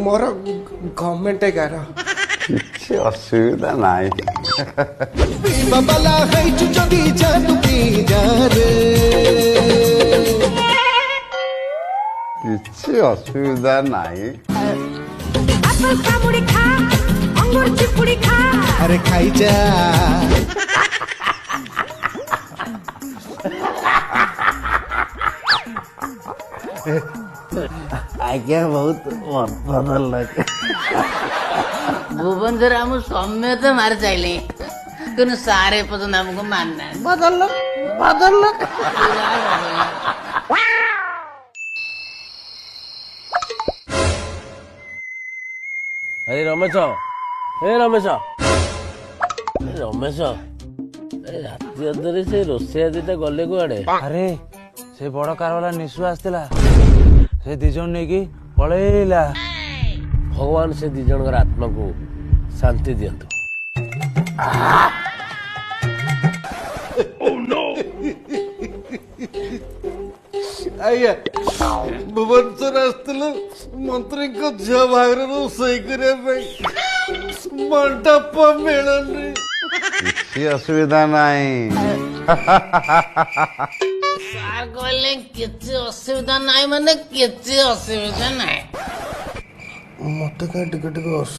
मोर government एगार କିଛି ଅସୁବିଧା ନାହିଁ। ବାବାଲା ହେଇଛୁ ଯଦି ଜାନୁ ପିଜାରେ କିଛି ଅସୁବିଧା ନାହିଁ। ଆପଲ କାମୁଡି ଖା ଅଙ୍ଗୁର ଚିପୁଡି ଖା अरे खाई जा आज्ञा बहुत बदल लगे भुवनश्वर आम समेत मारी चाहले कि सारे पसंद हमको मानना बदल बदल अरे रमेश ए रमेश रमेश राति अधरे से रोषेया दीटा गले कुआड़े अरे से बड़ कार वाला निशु आसला से दी जन नहीं पलैला। भगवान से दी जन आत्मा को शांति दियंतु। आया भुवनेश्वर आसथिलु मंत्री को झियो बाहर रोषेई करने मंडप मिलनी କିଛି ଅସୁବିଧା ନାହିଁ। सार कहले किसी असुविधा नहीं माने किसी असुविधा नहीं मत का टिके